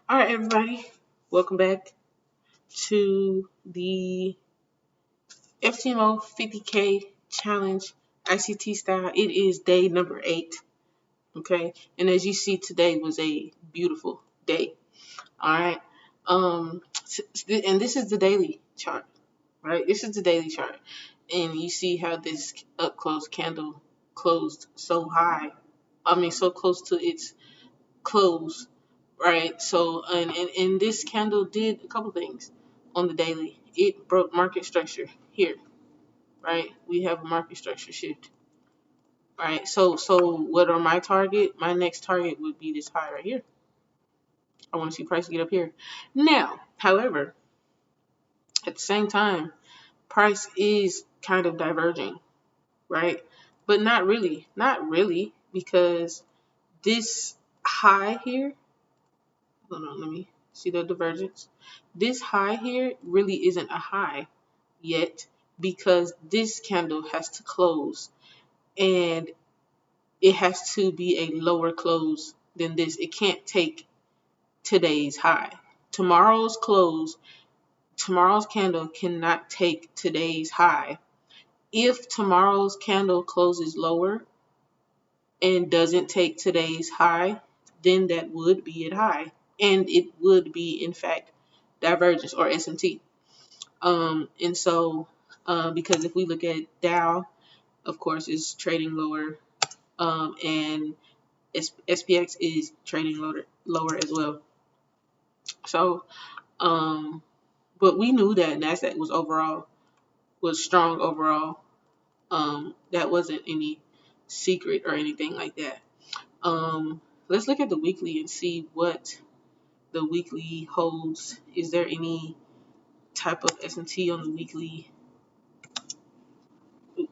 All right, everybody, welcome back to the FTMO 50K challenge ICT style. It is day number 8. Okay, and as you see, today was a beautiful day. All right, and this is the daily chart, right? This is the daily chart, and you see how this up close candle closed so high. So close to its close, right? So, and this candle did a couple things on the daily. It broke market structure here, right? We have a market structure shift, right? So what are my target? My next target would be this high right here. I want to see price get up here. Now, however, at the same time, price is kind of diverging, right? But not really, because this high here, hold on, let me see the divergence. This high here really isn't a high yet because this candle has to close and it has to be a lower close than this. It can't take today's high. Tomorrow's close, tomorrow's candle cannot take today's high. If tomorrow's candle closes lower and doesn't take today's high, then that would be a high. And it would be, in fact, divergence or SMT. And so, because if we look at Dow, of course, is trading lower, and SPX is trading lower as well. So, but we knew that Nasdaq was strong overall. That wasn't any secret or anything like that. Let's look at the weekly and see what the weekly holds. Is there any type of S&T on the weekly? Let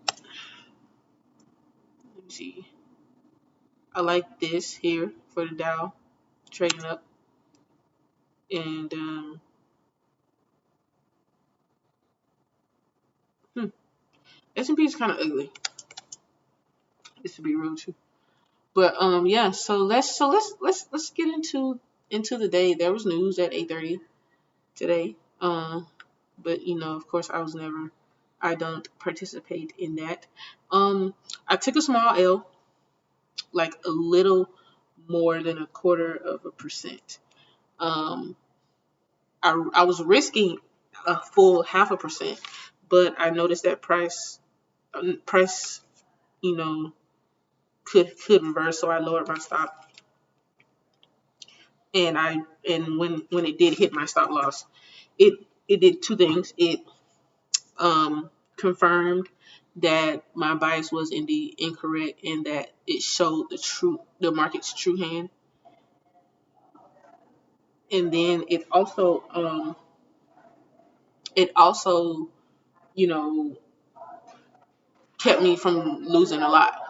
me see. I like this here for the Dow trading up, and S&P is kind of ugly. This to be real too. But yeah. So let's get into the day. There was news at 8:30 today. But of course, I don't participate in that. I took a small L, like a little more than 1/4%. I was risking a full 0.5%, but I noticed that price, you know, could reverse, so I lowered my stop. And when it did hit my stop loss, it did two things. It confirmed that my bias was indeed incorrect and that it showed the market's true hand. And then it also kept me from losing a lot.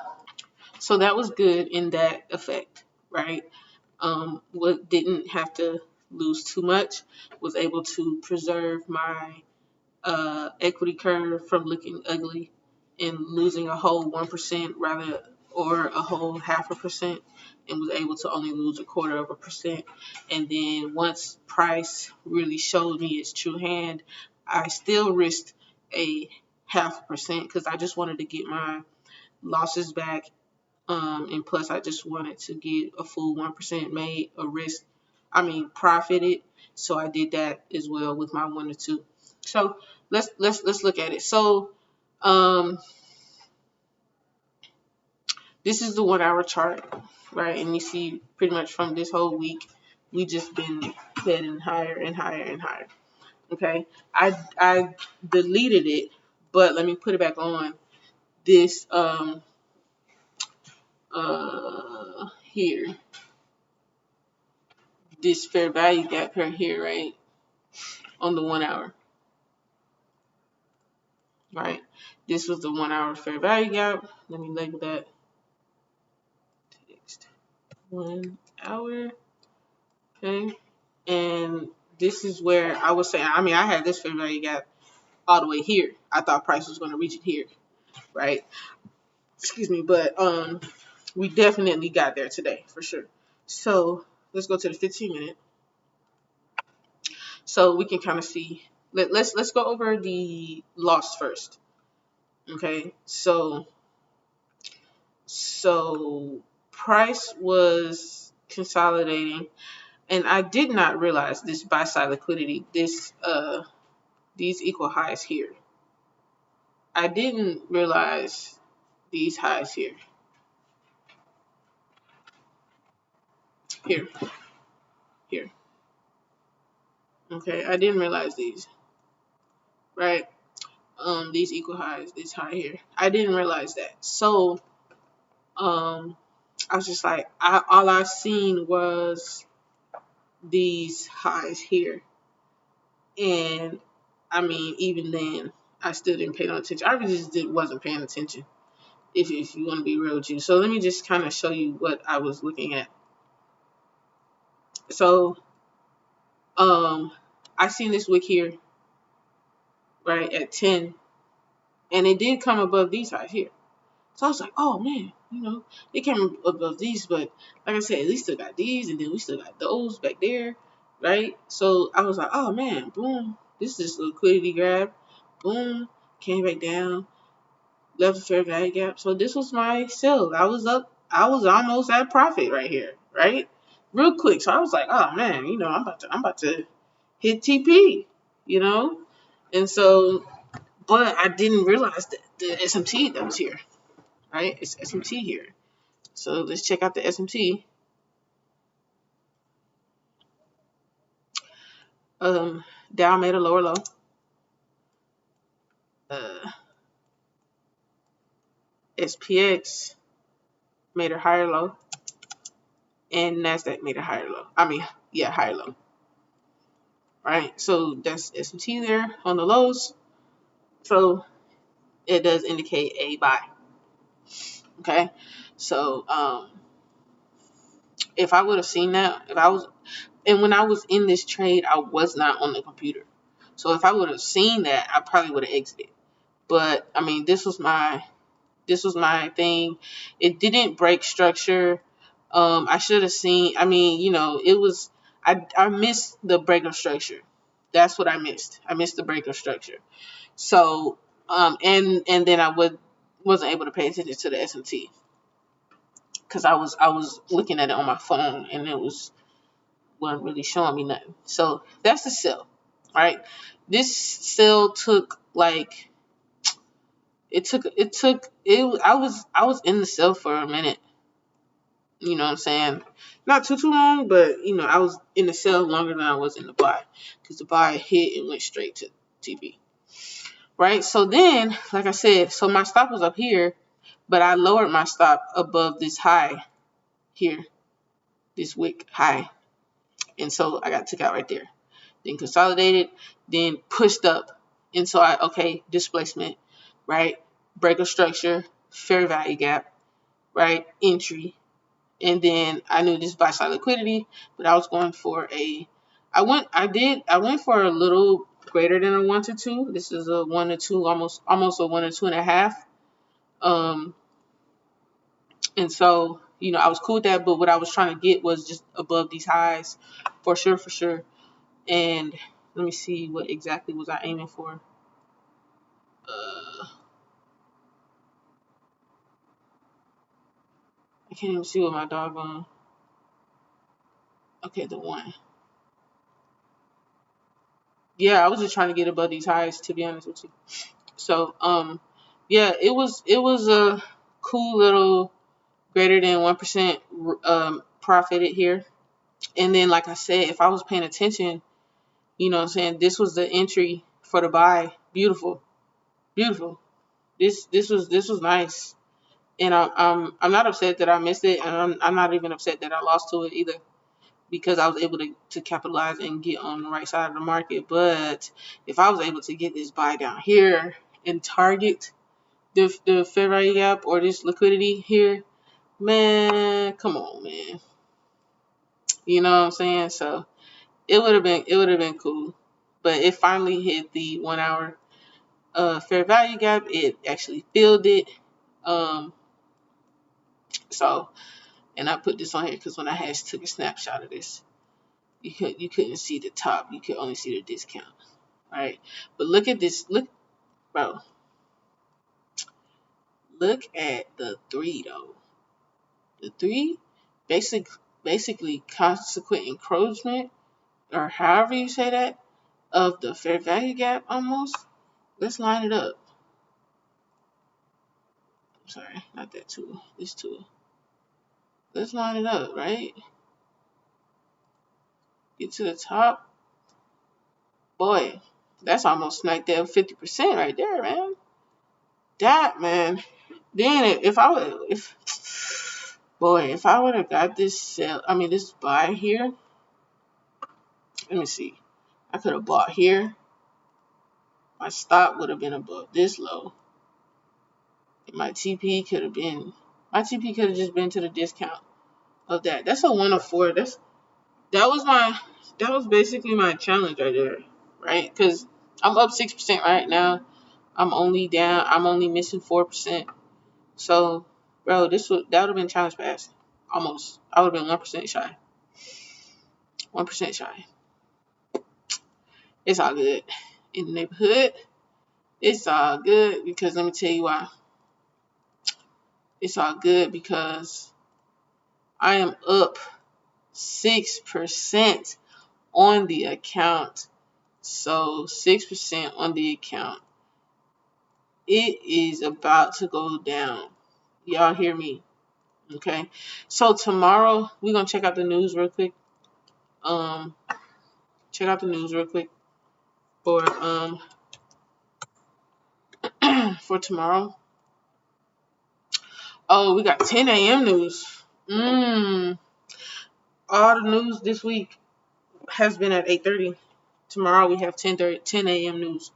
So that was good in that effect, right? What didn't have to lose too much, was able to preserve my equity curve from looking ugly and losing a whole 1% rather, or a whole 0.5%, and was able to only lose 1/4%. And then once price really showed me its true hand, I still risked a 0.5% because I just wanted to get my losses back. And plus I just wanted to get a full 1% made a risk. Profited. So I did that as well with my 1 to 2. So let's look at it. So this is the 1 hour chart, right? And you see pretty much from this whole week, we just been heading higher and higher and higher. Okay, I deleted it, but let me put it back on. This here, this fair value gap right here, right, on the 1 hour, right? This was the 1 hour fair value gap. Let me label that text 1 hour. Okay, and this is where I was saying, I had this fair value gap all the way here. I thought price was going to reach it here, right? Excuse me, but we definitely got there today for sure. So let's go to the 15 minute. So we can kind of see. Let's go over the loss first. Okay, so price was consolidating, and I did not realize this buy side liquidity. These equal highs here. I didn't realize these highs here. Here, here. Okay, I didn't realize these. Right. These equal highs, this high here. I didn't realize that. So, I was just like, all I seen was these highs here, and I mean, even then, I still didn't pay no attention. I really just wasn't paying attention. If you want to be real with you, so let me just kind of show you what I was looking at. So, I seen this wick here, right at 10, and it did come above these highs here. So I was like, oh man, they came above these, but like I said, at least still got these, and then we still got those back there, right? So I was like, oh man, boom, this is a liquidity grab, boom, came back down, left a fair value gap. So this was my sell. I was up, I was almost at profit right here, right? Real quick. So I was like, oh man, I'm about to hit TP, and so, but I didn't realize that the SMT that was here. Right? It's SMT here. So let's check out the SMT. Dow made a lower low. SPX made a higher low. And NASDAQ made a higher low. Higher low. Right? So that's SMT there on the lows. So it does indicate a buy. Okay? So if I would have seen that, when I was in this trade, I was not on the computer. So if I would have seen that, I probably would have exited. But I mean, this was my thing. It didn't break structure. I should have seen. I mean, it was. I missed the break of structure. That's what I missed. I missed the break of structure. So, and then wasn't able to pay attention to the SMT because I was looking at it on my phone and it wasn't really showing me nothing. So that's the sell, right? This sell took like I was in the sell for a minute. You know what I'm saying? Not too long, but I was in the sell longer than I was in the buy because the buy hit and went straight to TP. Right? So then, like I said, so my stop was up here, but I lowered my stop above this high here, this wick high. And so I got took out right there. Then consolidated, then pushed up. And so displacement, right? Break of structure, fair value gap, right? Entry. And then I knew this buy side liquidity, but I was going for I went for a little greater than a 1 to 2. This is a 1 to 2, almost a 1 to 2.5. And so, I was cool with that, but what I was trying to get was just above these highs for sure. And let me see what exactly was I aiming for. I can't even see what my doggone. Okay, the 1. Yeah, I was just trying to get above these highs, to be honest with you. So, yeah, it was a cool little greater than 1% profited here. And then, like I said, if I was paying attention, what I'm saying, this was the entry for the buy. Beautiful. This was nice. And I'm not upset that I missed it, and I'm not even upset that I lost to it either, because I was able to capitalize and get on the right side of the market. But if I was able to get this buy down here and target the fair value gap or this liquidity here, man, come on, man. You know what I'm saying? So it would have been cool. But it finally hit the 1 hour fair value gap. It actually filled it. So, and I put this on here because when I took a snapshot of this, You couldn't see the top. You could only see the discount. Right? But look at this. Look, bro. Look at the 3 though. The 3 basically consequent encroachment, or however you say that, of the fair value gap almost. Let's line it up. I'm sorry, not that tool. This tool. Let's line it up, right? Get to the top. Boy, that's almost smack dab 50% right there, man. That, man. Then if I would have got this buy here. Let me see. I could have bought here. My stop would have been above this low. And my TP could have just been to the discount of that. That's a 1 of 4. That was basically my challenge right there, right? Because I'm up 6% right now. I'm only missing 4%. So, bro, that would have been challenge pass. Almost. I would have been 1% shy. 1% shy. It's all good. In the neighborhood, it's all good because let me tell you why. It's all good because I am up 6% on the account. So 6% on the account. It is about to go down. Y'all hear me? Okay. So tomorrow we're gonna check out the news real quick. Check out the news real quick for for tomorrow. Oh, we got 10 a.m. news. All the news this week has been at 8:30. Tomorrow we have 10 a.m. news.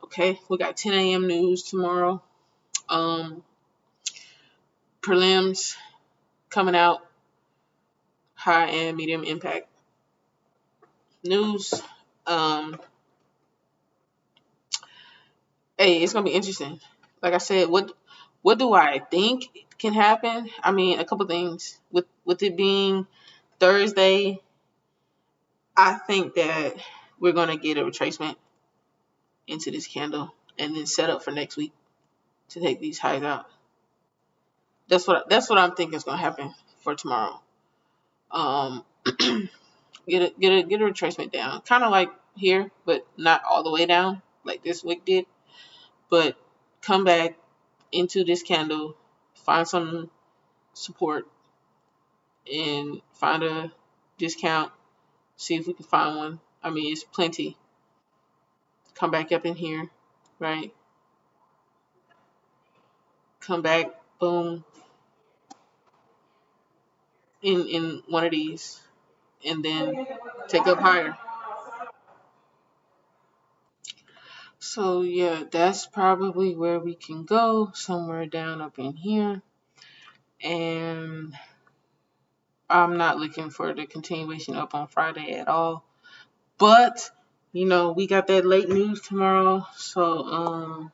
Okay, we got 10 a.m. news tomorrow. Prelims coming out, high and medium impact news. Hey, it's gonna be interesting. Like I said, what do I think can happen? I mean, a couple things. With it being Thursday, I think that we're gonna get a retracement into this candle and then set up for next week to take these highs out. That's what I'm thinking is gonna happen for tomorrow. Get a retracement down, kind of like here, but not all the way down like this wick did. But come back into this candle, find some support, and find a discount. See if we can find one. I mean, it's plenty. Come back up in here, right? Come back, boom, in one of these, and then take up higher. So yeah, that's probably where we can go, somewhere down up in here. And I'm not looking for the continuation up on Friday at all. But, we got that late news tomorrow. So,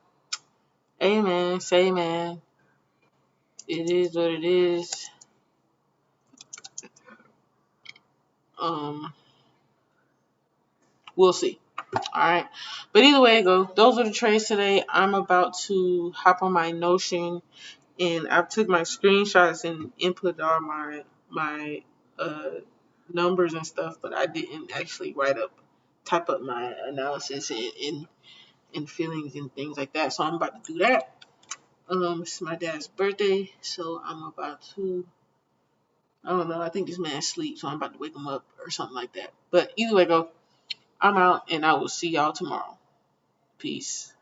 hey man, say man. It is what it is. We'll see. Alright. But either way it goes, those are the trades today. I'm about to hop on my Notion, and I took my screenshots and input all my numbers and stuff, but I didn't actually type up my analysis and feelings and things like that. So I'm about to do that. It's my dad's birthday, so I'm about to, I don't know, I think this man sleeps, so I'm about to wake him up or something like that. But either way go, I'm out, and I will see y'all tomorrow. Peace.